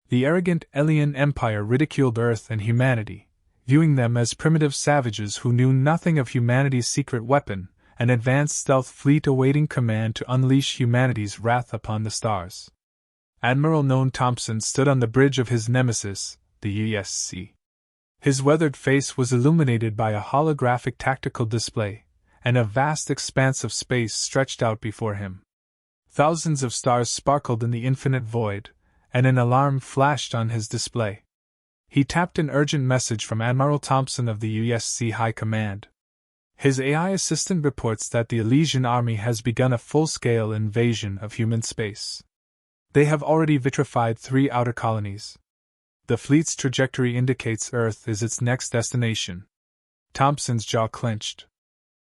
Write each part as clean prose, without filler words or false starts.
The arrogant alien empire ridiculed Earth and humanity, viewing them as primitive savages who knew nothing of humanity's secret weapon, an advanced stealth fleet awaiting command to unleash humanity's wrath upon the stars. Admiral Noam Thompson stood on the bridge of his nemesis, the USC. His weathered face was illuminated by a holographic tactical display, and a vast expanse of space stretched out before him. Thousands of stars sparkled in the infinite void, and an alarm flashed on his display. He tapped an urgent message from Admiral Thompson of the USC High Command. His AI assistant reports that the Elysian Army has begun a full-scale invasion of human space. They have already vitrified 3 outer colonies. The fleet's trajectory indicates Earth is its next destination. Thompson's jaw clenched.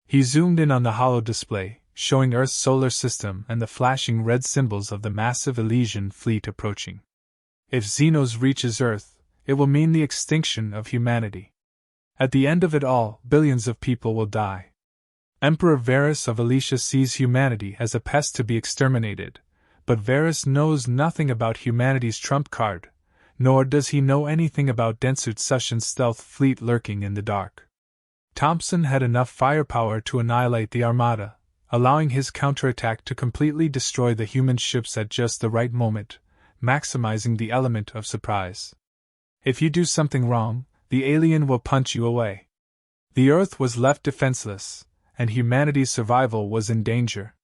He zoomed in on the holo display, showing Earth's solar system and the flashing red symbols of the massive Elysian fleet approaching. If Xenos reaches Earth, it will mean the extinction of humanity. At the end of it all, billions of people will die. Emperor Varus of Elysia sees humanity as a pest to be exterminated, but Varus knows nothing about humanity's trump card, nor does he know anything about Densut Sushan's stealth fleet lurking in the dark. Thompson had enough firepower to annihilate the Armada, allowing his counterattack to completely destroy the human ships at just the right moment, maximizing the element of surprise. If you do something wrong, the alien will punch you away. The Earth was left defenseless, and humanity's survival was in danger.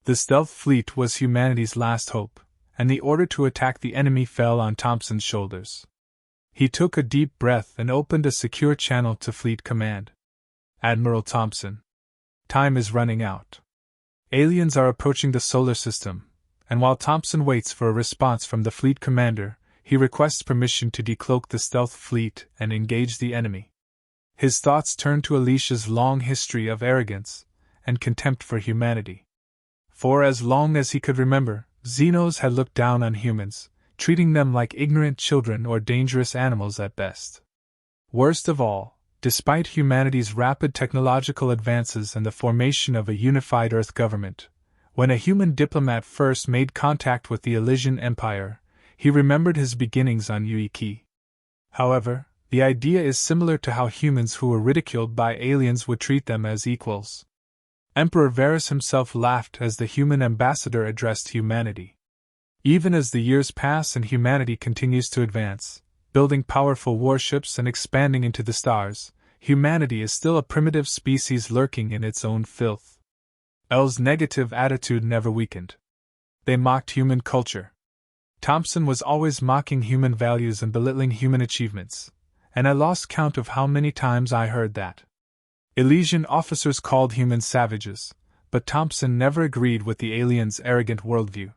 The stealth fleet was humanity's last hope, and the order to attack the enemy fell on Thompson's shoulders. He took a deep breath and opened a secure channel to Fleet Command. Admiral Thompson. Time is running out. Aliens are approaching the solar system, and while Thompson waits for a response from the fleet commander, he requests permission to decloak the stealth fleet and engage the enemy. His thoughts turn to Alicia's long history of arrogance and contempt for humanity. For as long as he could remember, Xenos had looked down on humans, treating them like ignorant children or dangerous animals at best. Worst of all, despite humanity's rapid technological advances and the formation of a unified Earth government, when a human diplomat first made contact with the Elysian Empire, he remembered his beginnings on Uiki. However, the idea is similar to how humans who were ridiculed by aliens would treat them as equals. Emperor Varus himself laughed as the human ambassador addressed humanity. Even as the years pass and humanity continues to advance, building powerful warships and expanding into the stars, humanity is still a primitive species lurking in its own filth. L's negative attitude never weakened. They mocked human culture. Thompson was always mocking human values and belittling human achievements, and I lost count of how many times I heard that. Elysian officers called humans savages, but Thompson never agreed with the aliens' arrogant worldview.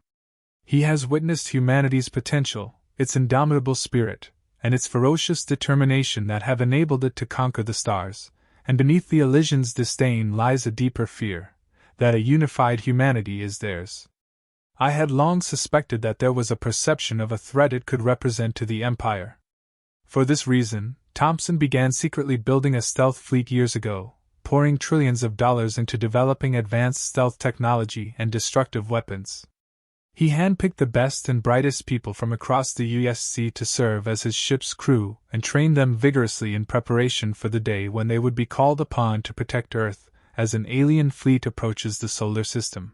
He has witnessed humanity's potential, its indomitable spirit, and its ferocious determination that have enabled it to conquer the stars, and beneath the Elysians' disdain lies a deeper fear, that a unified humanity is theirs. I had long suspected that there was a perception of a threat it could represent to the Empire. For this reason, Thompson began secretly building a stealth fleet years ago, pouring trillions of dollars into developing advanced stealth technology and destructive weapons. He handpicked the best and brightest people from across the USC to serve as his ship's crew and trained them vigorously in preparation for the day when they would be called upon to protect Earth as an alien fleet approaches the solar system.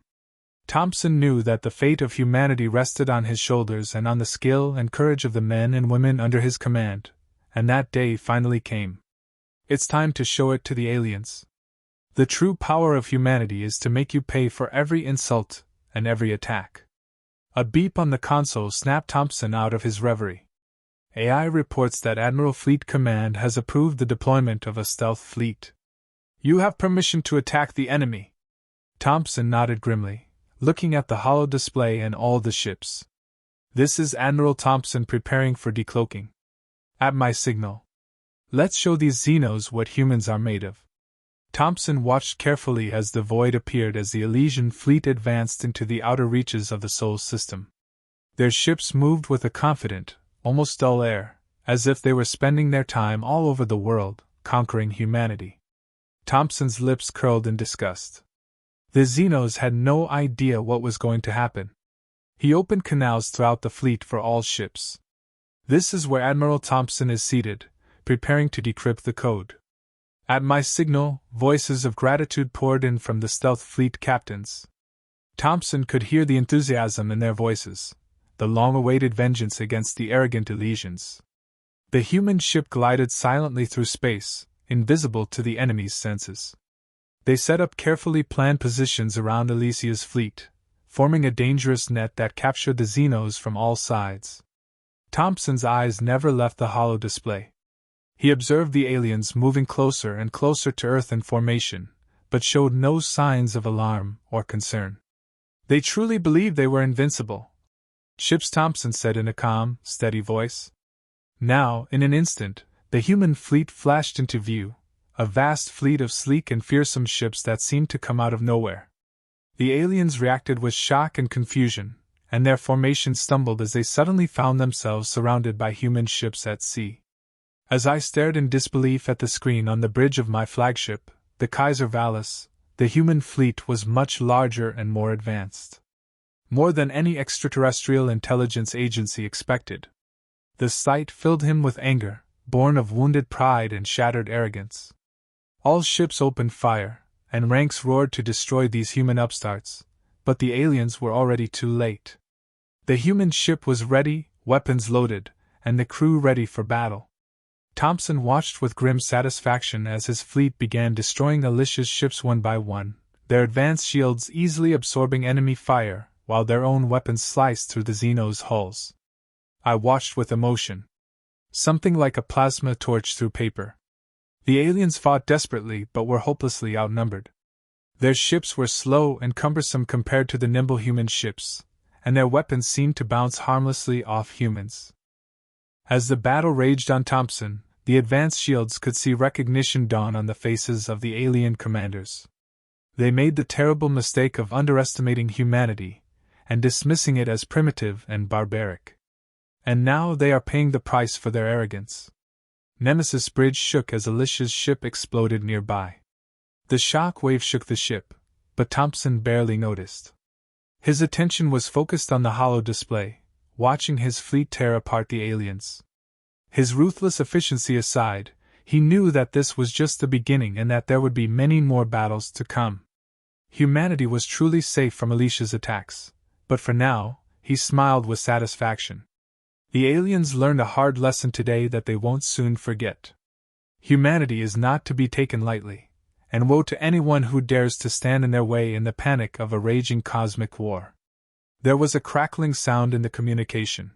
Thompson knew that the fate of humanity rested on his shoulders and on the skill and courage of the men and women under his command, and that day finally came. It's time to show it to the aliens. The true power of humanity is to make you pay for every insult and every attack. A beep on the console snapped Thompson out of his reverie. AI reports that Admiral Fleet Command has approved the deployment of a stealth fleet. You have permission to attack the enemy. Thompson nodded grimly, looking at the holo display and all the ships. This is Admiral Thompson preparing for decloaking. At my signal. Let's show these Xenos what humans are made of. Thompson watched carefully as the void appeared as the Elysian fleet advanced into the outer reaches of the Sol system. Their ships moved with a confident, almost dull air, as if they were spending their time all over the world, conquering humanity. Thompson's lips curled in disgust. The Xenos had no idea what was going to happen. He opened canals throughout the fleet for all ships. This is where Admiral Thompson is seated, preparing to decrypt the code. At my signal, voices of gratitude poured in from the stealth fleet captains. Thompson could hear the enthusiasm in their voices, the long-awaited vengeance against the arrogant Elysians. The human ship glided silently through space, invisible to the enemy's senses. They set up carefully planned positions around Elysia's fleet, forming a dangerous net that captured the Xenos from all sides. Thompson's eyes never left the holo display. He observed the aliens moving closer and closer to Earth in formation, but showed no signs of alarm or concern. They truly believed they were invincible. "Ships," Thompson said in a calm, steady voice. Now, in an instant, the human fleet flashed into view, a vast fleet of sleek and fearsome ships that seemed to come out of nowhere. The aliens reacted with shock and confusion, and their formation stumbled as they suddenly found themselves surrounded by human ships at sea. As I stared in disbelief at the screen on the bridge of my flagship, the Kaiser Vallis, the human fleet was much larger and more advanced. More than any extraterrestrial intelligence agency expected. The sight filled him with anger, born of wounded pride and shattered arrogance. All ships opened fire, and ranks roared to destroy these human upstarts, but the aliens were already too late. The human ship was ready, weapons loaded, and the crew ready for battle. Thompson watched with grim satisfaction as his fleet began destroying Alicia's ships one by one, their advanced shields easily absorbing enemy fire, while their own weapons sliced through the Xenos' hulls. I watched with emotion. Something like a plasma torch through paper. The aliens fought desperately but were hopelessly outnumbered. Their ships were slow and cumbersome compared to the nimble human ships, and their weapons seemed to bounce harmlessly off humans. As the battle raged on Thompson, the advanced shields could see recognition dawn on the faces of the alien commanders. They made the terrible mistake of underestimating humanity and dismissing it as primitive and barbaric. And now they are paying the price for their arrogance. Nemesis Bridge shook as Alicia's ship exploded nearby. The shock wave shook the ship, but Thompson barely noticed. His attention was focused on the holo display, watching his fleet tear apart the aliens. His ruthless efficiency aside, he knew that this was just the beginning and that there would be many more battles to come. Humanity was truly safe from Alicia's attacks, but for now, he smiled with satisfaction. The aliens learned a hard lesson today that they won't soon forget. Humanity is not to be taken lightly, and woe to anyone who dares to stand in their way in the panic of a raging cosmic war. There was a crackling sound in the communication.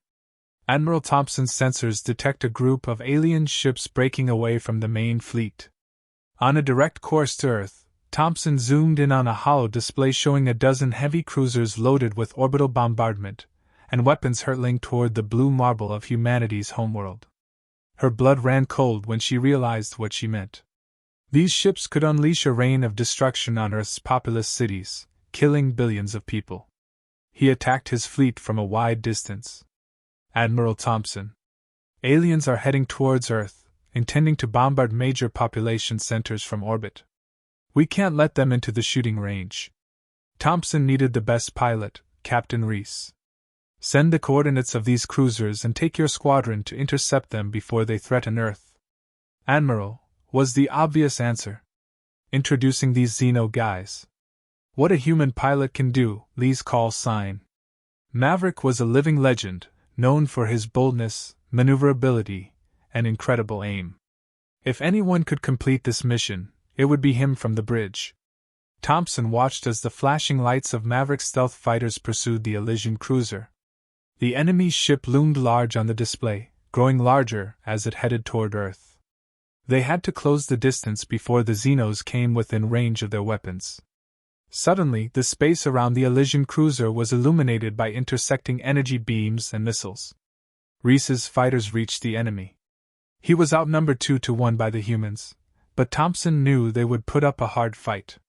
Admiral Thompson's sensors detect a group of alien ships breaking away from the main fleet. On a direct course to Earth, Thompson zoomed in on a holo display showing a dozen heavy cruisers loaded with orbital bombardment, and weapons hurtling toward the blue marble of humanity's homeworld. Her blood ran cold when she realized what she meant. These ships could unleash a rain of destruction on Earth's populous cities, killing billions of people. He attacked his fleet from a wide distance. "Admiral Thompson, aliens are heading towards Earth, intending to bombard major population centers from orbit. We can't let them into the shooting range." Thompson needed the best pilot, Captain Reese. "Send the coordinates of these cruisers and take your squadron to intercept them before they threaten Earth." "Admiral," was the obvious answer. "Introducing these Xeno guys. What a human pilot can do," Lee's call sign. Maverick was a living legend, known for his boldness, maneuverability, and incredible aim. If anyone could complete this mission, it would be him from the bridge. Thompson watched as the flashing lights of Maverick's stealth fighters pursued the Elysian cruiser. The enemy's ship loomed large on the display, growing larger as it headed toward Earth. They had to close the distance before the Xenos came within range of their weapons. Suddenly, the space around the Elysian cruiser was illuminated by intersecting energy beams and missiles. Reese's fighters reached the enemy. He was outnumbered 2-1 by the humans, but Thompson knew they would put up a hard fight.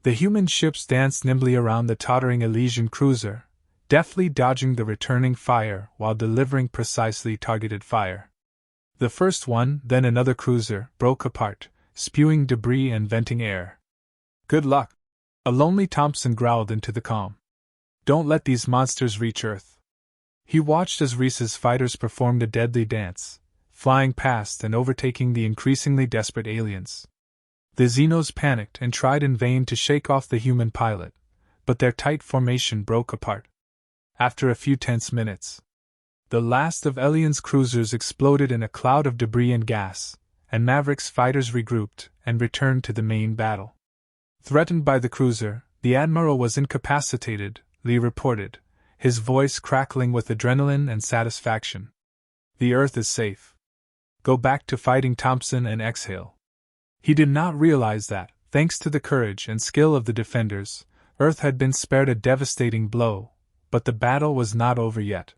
The human ships danced nimbly around the tottering Elysian cruiser, deftly dodging the returning fire while delivering precisely targeted fire. The first one, then another cruiser, broke apart, spewing debris and venting air. "Good luck," a lonely Thompson growled into the calm. "Don't let these monsters reach Earth." He watched as Reese's fighters performed a deadly dance, flying past and overtaking the increasingly desperate aliens. The Xenos panicked and tried in vain to shake off the human pilot, but their tight formation broke apart. After a few tense minutes, the last of Elian's cruisers exploded in a cloud of debris and gas, and Maverick's fighters regrouped and returned to the main battle. Threatened by the cruiser, the Admiral was incapacitated, Lee reported, his voice crackling with adrenaline and satisfaction. The Earth is safe. Go back to fighting Thompson and exhale. He did not realize that, thanks to the courage and skill of the defenders, Earth had been spared a devastating blow, but the battle was not over yet.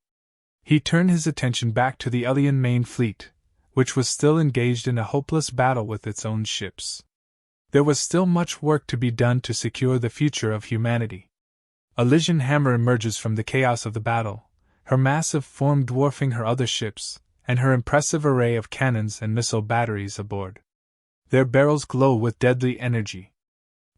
He turned his attention back to the Elian main fleet, which was still engaged in a hopeless battle with its own ships. There was still much work to be done to secure the future of humanity. Elysian Hammer emerges from the chaos of the battle, her massive form dwarfing her other ships, and her impressive array of cannons and missile batteries aboard. Their barrels glow with deadly energy.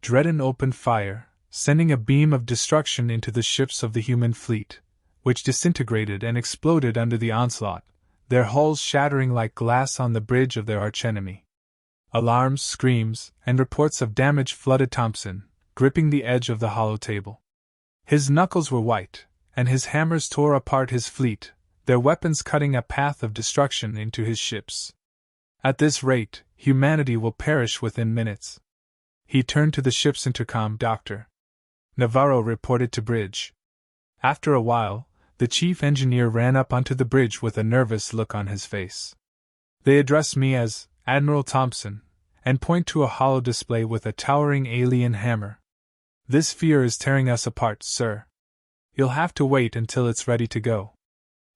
Dredden opened fire, sending a beam of destruction into the ships of the human fleet, which disintegrated and exploded under the onslaught, their hulls shattering like glass on the bridge of their archenemy. Alarms, screams, and reports of damage flooded Thompson, gripping the edge of the hollow table. His knuckles were white, and his hammers tore apart his fleet, their weapons cutting a path of destruction into his ships. At this rate, humanity will perish within minutes. He turned to the ship's intercom. Dr. Navarro reported to bridge. After a while, the chief engineer ran up onto the bridge with a nervous look on his face. They address me as Admiral Thompson, and point to a hollow display with a towering alien hammer. This fear is tearing us apart, sir. You'll have to wait until it's ready to go.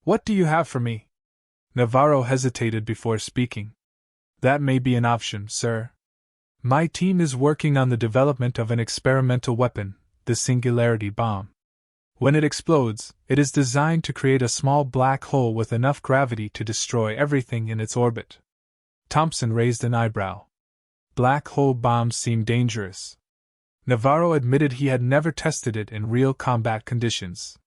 What do you have for me? Navarro hesitated before speaking. That may be an option, sir. My team is working on the development of an experimental weapon, the Singularity Bomb. When it explodes, it is designed to create a small black hole with enough gravity to destroy everything in its orbit. Thompson raised an eyebrow. Black hole bombs seem dangerous. Navarro admitted he had never tested it in real combat conditions.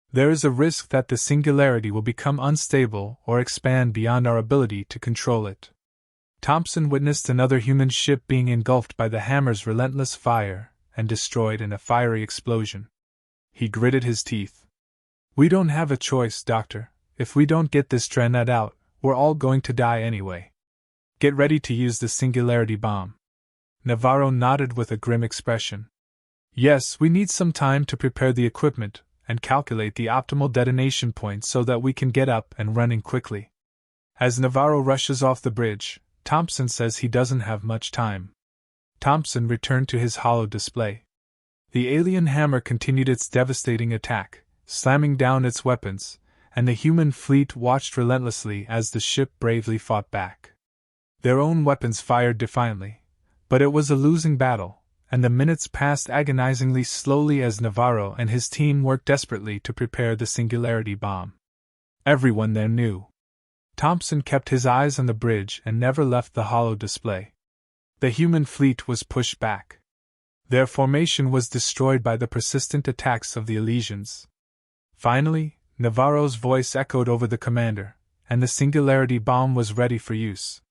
There is a risk that the singularity will become unstable or expand beyond our ability to control it. Thompson witnessed another human ship being engulfed by the hammer's relentless fire and destroyed in a fiery explosion. He gritted his teeth. We don't have a choice, Doctor. If we don't get this dreadnought out, we're all going to die anyway. Get ready to use the Singularity Bomb. Navarro nodded with a grim expression. Yes, we need some time to prepare the equipment and calculate the optimal detonation point so that we can get up and running quickly. As Navarro rushes off the bridge, Thompson says he doesn't have much time. Thompson returned to his hollow display. The alien hammer continued its devastating attack, slamming down its weapons, and the human fleet watched relentlessly as the ship bravely fought back. Their own weapons fired defiantly, but it was a losing battle, and the minutes passed agonizingly slowly as Navarro and his team worked desperately to prepare the Singularity Bomb. Everyone there knew. Thompson kept his eyes on the bridge and never left the hollow display. The human fleet was pushed back. Their formation was destroyed by the persistent attacks of the Elysians. Finally, Navarro's voice echoed over the commander, and the Singularity Bomb was ready for use.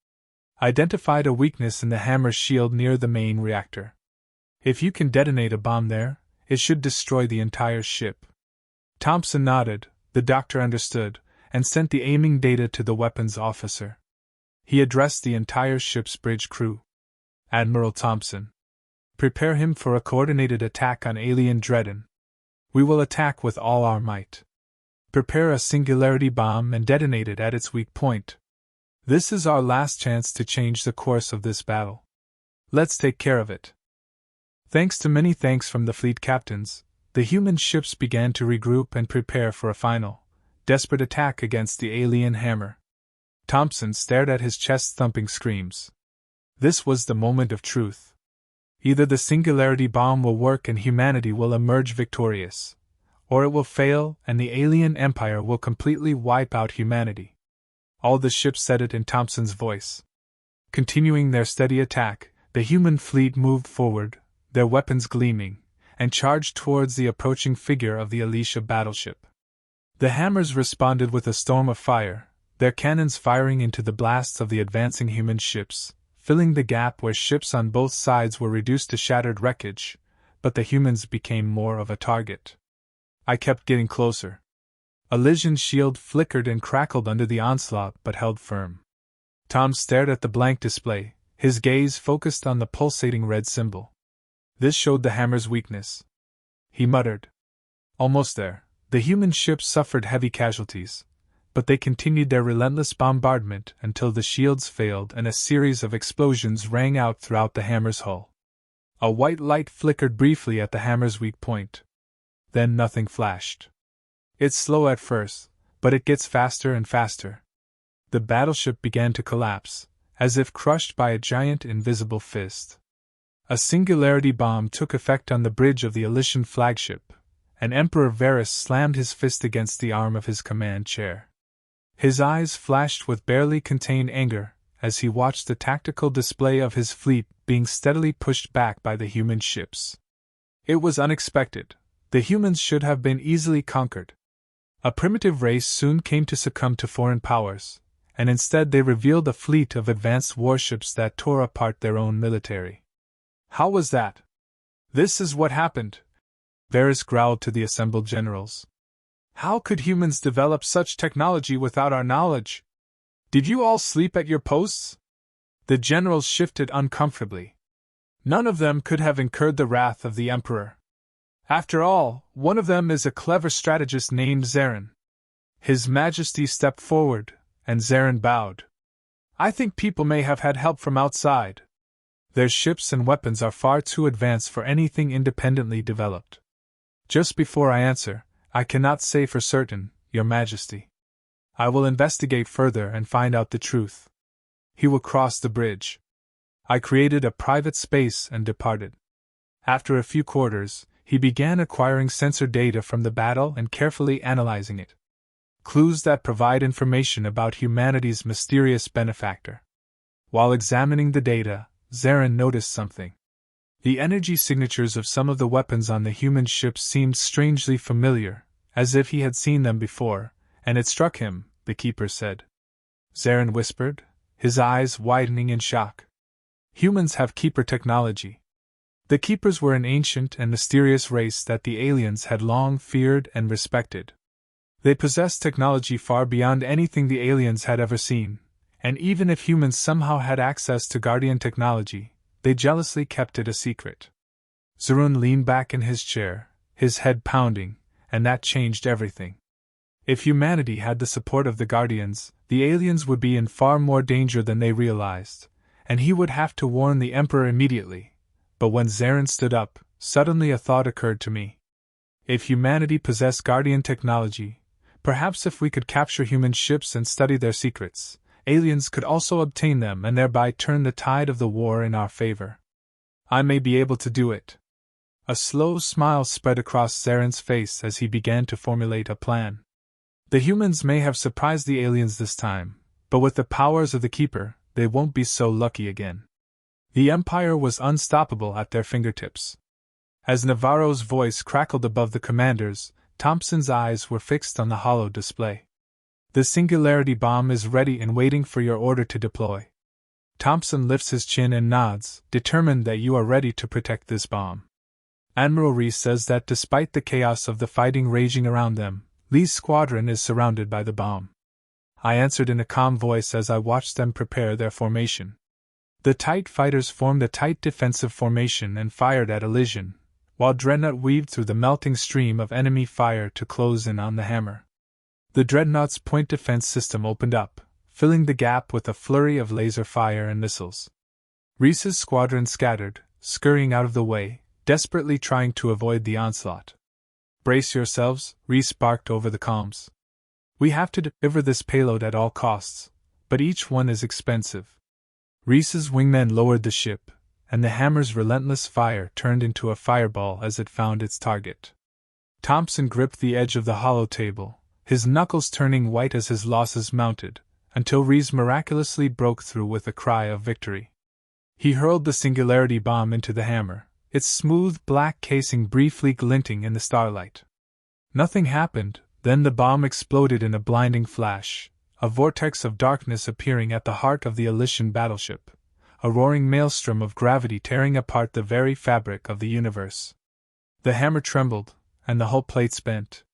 Identified a weakness in the hammer's shield near the main reactor. If you can detonate a bomb there, it should destroy the entire ship. Thompson nodded, the doctor understood, and sent the aiming data to the weapons officer. He addressed the entire ship's bridge crew. Admiral Thompson. Prepare him for a coordinated attack on alien Dredden. We will attack with all our might. Prepare a Singularity Bomb and detonate it at its weak point. This is our last chance to change the course of this battle. Let's take care of it. Thanks to many thanks from the fleet captains, the human ships began to regroup and prepare for a final, desperate attack against the alien hammer. Thompson stared at his chest-thumping screams. This was the moment of truth. Either the Singularity Bomb will work and humanity will emerge victorious, or it will fail and the alien empire will completely wipe out humanity. All the ships said it in Thompson's voice. Continuing their steady attack, the human fleet moved forward, their weapons gleaming, and charged towards the approaching figure of the Alicia battleship. The hammers responded with a storm of fire, their cannons firing into the blasts of the advancing human ships, filling the gap where ships on both sides were reduced to shattered wreckage, but the humans became more of a target. I kept getting closer. Elysian's shield flickered and crackled under the onslaught but held firm. Tom stared at the blank display, his gaze focused on the pulsating red symbol. This showed the hammer's weakness. He muttered. Almost there, the human ships suffered heavy casualties, but they continued their relentless bombardment until the shields failed and a series of explosions rang out throughout the hammer's hull. A white light flickered briefly at the hammer's weak point. Then nothing flashed. It's slow at first, but it gets faster and faster. The battleship began to collapse, as if crushed by a giant invisible fist. A singularity bomb took effect on the bridge of the Elysian flagship, and Emperor Varus slammed his fist against the arm of his command chair. His eyes flashed with barely contained anger as he watched the tactical display of his fleet being steadily pushed back by the human ships. It was unexpected. The humans should have been easily conquered. A primitive race soon came to succumb to foreign powers, and instead they revealed a fleet of advanced warships that tore apart their own military. How was that? This is what happened, Varus growled to the assembled generals. How could humans develop such technology without our knowledge? Did you all sleep at your posts? The generals shifted uncomfortably. None of them could have incurred the wrath of the Emperor. After all, one of them is a clever strategist named Zarin. His Majesty stepped forward, and Zarin bowed. I think people may have had help from outside. Their ships and weapons are far too advanced for anything independently developed. Just before I answer, I cannot say for certain, Your Majesty. I will investigate further and find out the truth. He will cross the bridge. I created a private space and departed. After a few quarters, he began acquiring sensor data from the battle and carefully analyzing it. Clues that provide information about humanity's mysterious benefactor. While examining the data, Zarin noticed something. The energy signatures of some of the weapons on the human ships seemed strangely familiar, as if he had seen them before, and it struck him, the Keeper said. Zarin whispered, his eyes widening in shock. Humans have Keeper technology. The Keepers were an ancient and mysterious race that the aliens had long feared and respected. They possessed technology far beyond anything the aliens had ever seen, and even if humans somehow had access to Guardian technology, they jealously kept it a secret. Zerun leaned back in his chair, his head pounding, and that changed everything. If humanity had the support of the Guardians, the aliens would be in far more danger than they realized, and he would have to warn the Emperor immediately. But when Zarin stood up, suddenly a thought occurred to me. If humanity possessed Guardian technology, perhaps if we could capture human ships and study their secrets, aliens could also obtain them and thereby turn the tide of the war in our favor. I may be able to do it. A slow smile spread across Zarin's face as he began to formulate a plan. The humans may have surprised the aliens this time, but with the powers of the Keeper, they won't be so lucky again. The Empire was unstoppable at their fingertips. As Navarro's voice crackled above the commanders, Thompson's eyes were fixed on the hollow display. The singularity bomb is ready and waiting for your order to deploy. Thompson lifts his chin and nods, determined that you are ready to protect this bomb. Admiral Reese says that despite the chaos of the fighting raging around them, Lee's squadron is surrounded by the bomb. I answered in a calm voice as I watched them prepare their formation. The tight fighters formed a tight defensive formation and fired at Elysian, while Dreadnought weaved through the melting stream of enemy fire to close in on the hammer. The Dreadnought's point defense system opened up, filling the gap with a flurry of laser fire and missiles. Reese's squadron scattered, scurrying out of the way, desperately trying to avoid the onslaught. Brace yourselves, Reese barked over the comms. We have to deliver this payload at all costs, but each one is expensive. Reese's wingmen lowered the ship, and the hammer's relentless fire turned into a fireball as it found its target. Thompson gripped the edge of the hollow table, his knuckles turning white as his losses mounted, until Reese miraculously broke through with a cry of victory. He hurled the singularity bomb into the hammer, its smooth black casing briefly glinting in the starlight. Nothing happened, Then the bomb exploded in a blinding flash, a vortex of darkness appearing at the heart of the Elysian battleship, a roaring maelstrom of gravity tearing apart the very fabric of the universe. The hammer trembled, and the hull plates bent.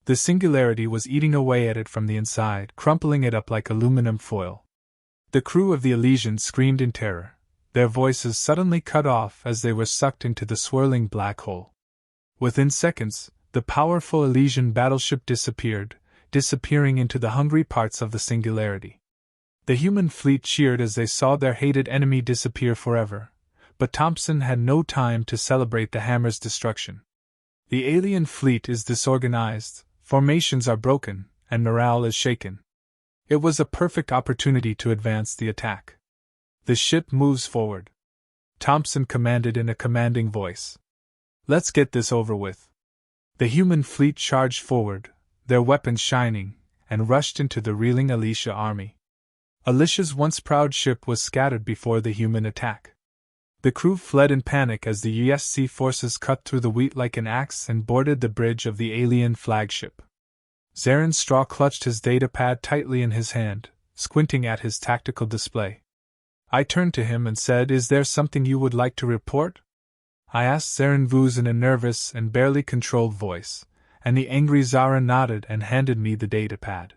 The singularity was eating away at it from the inside, crumpling it up like aluminum foil. The crew of the Elysian screamed in terror, their voices suddenly cut off as they were sucked into the swirling black hole. Within seconds, the powerful Elysian battleship disappeared, disappearing into the hungry parts of the singularity. The human fleet cheered as they saw their hated enemy disappear forever, but Thompson had no time to celebrate the hammer's destruction. The alien fleet is disorganized, formations are broken, and morale is shaken. It was a perfect opportunity to advance the attack. The ship moves forward. Thompson commanded in a commanding voice. Let's get this over with. The human fleet charged forward, their weapons shining, and rushed into the reeling Alicia army. Alicia's once proud ship was scattered before the human attack. The crew fled in panic as the USC forces cut through the wheat like an axe and boarded the bridge of the alien flagship. Zarin Straw clutched his datapad tightly in his hand, squinting at his tactical display. I turned to him and said, "Is there something you would like to report?" I asked Zarin Vuz in a nervous and barely controlled voice, and the angry Zara nodded and handed me the datapad.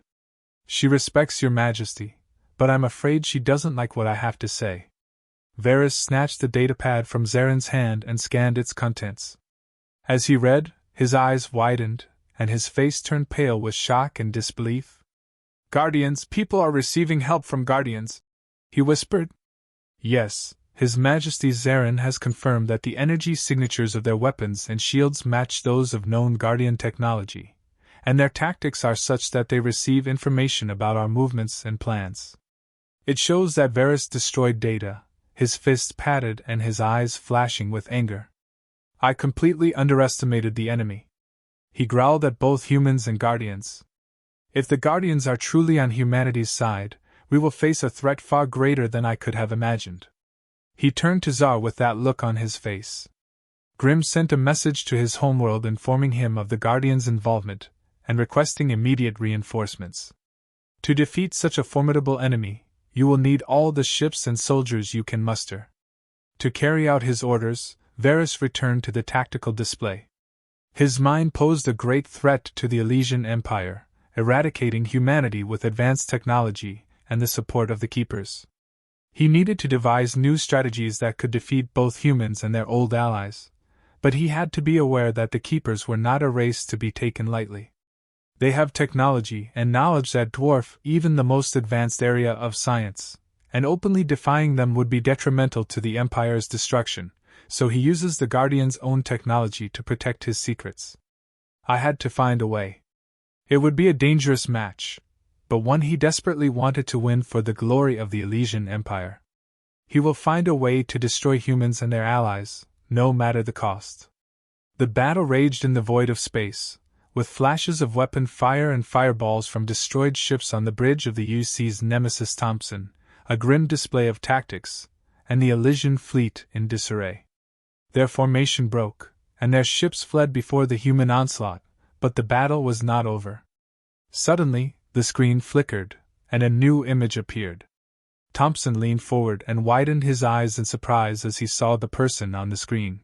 "She respects your majesty, but I'm afraid she doesn't like what I have to say." Varys snatched the datapad from Zarin's hand and scanned its contents. As he read, his eyes widened, and his face turned pale with shock and disbelief. "Guardians, people are receiving help from Guardians," he whispered. "Yes, His Majesty Zarin has confirmed that the energy signatures of their weapons and shields match those of known Guardian technology, and their tactics are such that they receive information about our movements and plans. It shows that Varys destroyed data, his fists padded and his eyes flashing with anger. I completely underestimated the enemy. He growled at both humans and Guardians. If the Guardians are truly on humanity's side, we will face a threat far greater than I could have imagined." He turned to Zar with that look on his face. Grimm sent a message to his homeworld informing him of the Guardians' involvement, and requesting immediate reinforcements. To defeat such a formidable enemy, you will need all the ships and soldiers you can muster. To carry out his orders, Varys returned to the tactical display. His mind posed a great threat to the Elysian Empire, eradicating humanity with advanced technology and the support of the Keepers. He needed to devise new strategies that could defeat both humans and their old allies, but he had to be aware that the Keepers were not a race to be taken lightly. They have technology and knowledge that dwarf even the most advanced area of science, and openly defying them would be detrimental to the Empire's destruction, so he uses the Guardian's own technology to protect his secrets. I had to find a way. It would be a dangerous match, but one he desperately wanted to win for the glory of the Elysian Empire. He will find a way to destroy humans and their allies, no matter the cost. The battle raged in the void of space, with flashes of weapon fire and fireballs from destroyed ships on the bridge of the UC's Nemesis Thompson, a grim display of tactics, and the Elysian fleet in disarray. Their formation broke, and their ships fled before the human onslaught, but the battle was not over. Suddenly, the screen flickered, and a new image appeared. Thompson leaned forward and widened his eyes in surprise as he saw the person on the screen.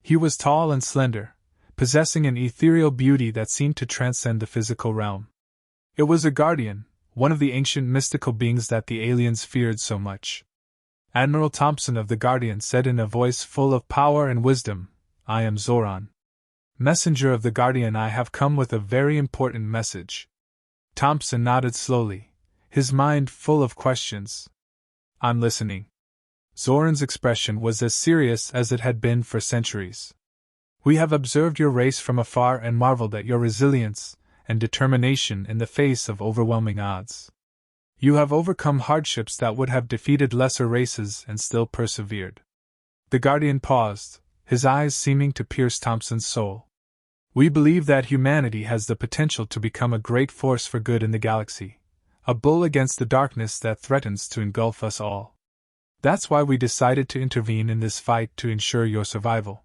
He was tall and slender, possessing an ethereal beauty that seemed to transcend the physical realm. It was a Guardian, one of the ancient mystical beings that the aliens feared so much. Admiral Thompson of the Guardian said in a voice full of power and wisdom, "I am Zoran. Messenger of the Guardian, I have come with a very important message." Thompson nodded slowly, his mind full of questions. "I'm listening." Zoran's expression was as serious as it had been for centuries. "We have observed your race from afar and marveled at your resilience and determination in the face of overwhelming odds. You have overcome hardships that would have defeated lesser races and still persevered." The Guardian paused, his eyes seeming to pierce Thompson's soul. "We believe that humanity has the potential to become a great force for good in the galaxy, a bull against the darkness that threatens to engulf us all. That's why we decided to intervene in this fight to ensure your survival."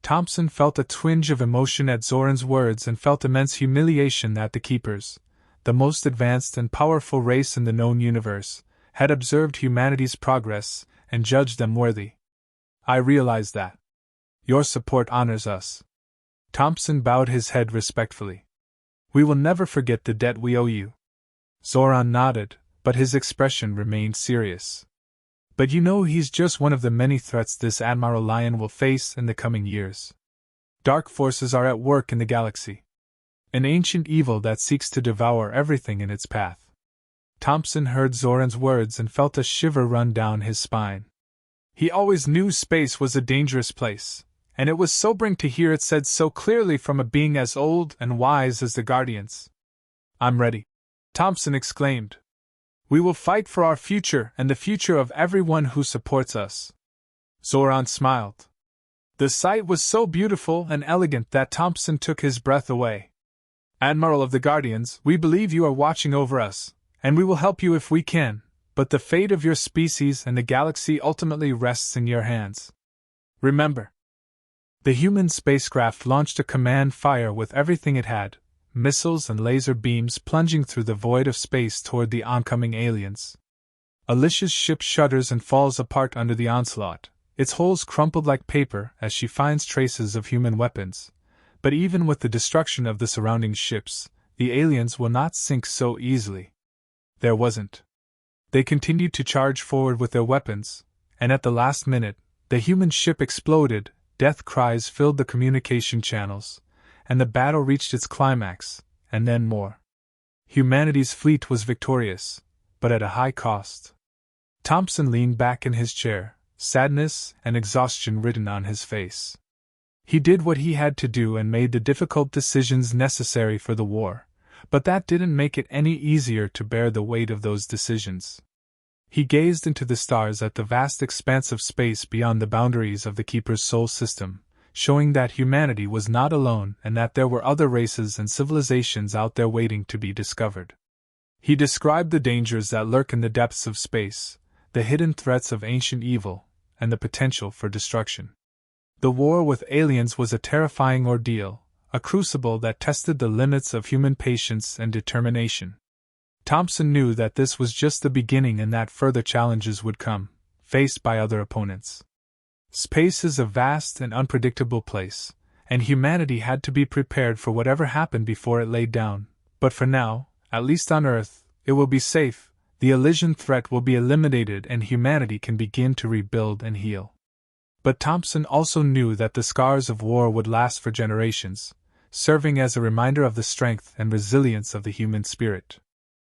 Thompson felt a twinge of emotion at Zoran's words and felt immense humiliation that the Keepers, the most advanced and powerful race in the known universe, had observed humanity's progress and judged them worthy. I realize that. Your support honors us. Thompson bowed his head respectfully. We will never forget the debt we owe you. Zoran nodded, but his expression remained serious. But you know he's just one of the many threats this Admiral Lion will face in the coming years. Dark forces are at work in the galaxy. An ancient evil that seeks to devour everything in its path. Thompson heard Zoran's words and felt a shiver run down his spine. He always knew space was a dangerous place, and it was sobering to hear it said so clearly from a being as old and wise as the Guardians. I'm ready, Thompson exclaimed. We will fight for our future and the future of everyone who supports us. Zoran smiled. The sight was so beautiful and elegant that Thompson took his breath away. Admiral of the Guardians, we believe you are watching over us, and we will help you if we can, but the fate of your species and the galaxy ultimately rests in your hands. Remember. The human spacecraft launched a command fire with everything it had, missiles and laser beams plunging through the void of space toward the oncoming aliens. Alicia's ship shudders and falls apart under the onslaught, its hulls crumpled like paper as she finds traces of human weapons. But even with the destruction of the surrounding ships, the aliens will not sink so easily. There wasn't. They continued to charge forward with their weapons, and at the last minute, the human ship exploded, death cries filled the communication channels, and the battle reached its climax, and then more. Humanity's fleet was victorious, but at a high cost. Thompson leaned back in his chair, sadness and exhaustion written on his face. He did what he had to do and made the difficult decisions necessary for the war, but that didn't make it any easier to bear the weight of those decisions. He gazed into the stars at the vast expanse of space beyond the boundaries of the Keeper's solar system, showing that humanity was not alone and that there were other races and civilizations out there waiting to be discovered. He described the dangers that lurk in the depths of space, the hidden threats of ancient evil, and the potential for destruction. The war with aliens was a terrifying ordeal, a crucible that tested the limits of human patience and determination. Thompson knew that this was just the beginning and that further challenges would come, faced by other opponents. Space is a vast and unpredictable place, and humanity had to be prepared for whatever happened before it laid down. But for now, at least on Earth, it will be safe, the Elysian threat will be eliminated and humanity can begin to rebuild and heal. But Thompson also knew that the scars of war would last for generations, serving as a reminder of the strength and resilience of the human spirit.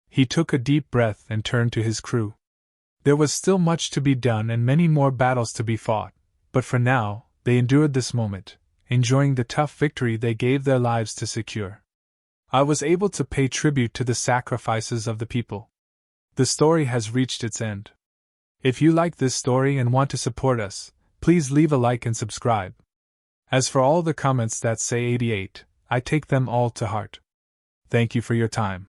He took a deep breath and turned to his crew. There was still much to be done and many more battles to be fought. But for now, they endured this moment, enjoying the tough victory they gave their lives to secure. I was able to pay tribute to the sacrifices of the people. The story has reached its end. If you like this story and want to support us, please leave a like and subscribe. As for all the comments that say 88, I take them all to heart. Thank you for your time.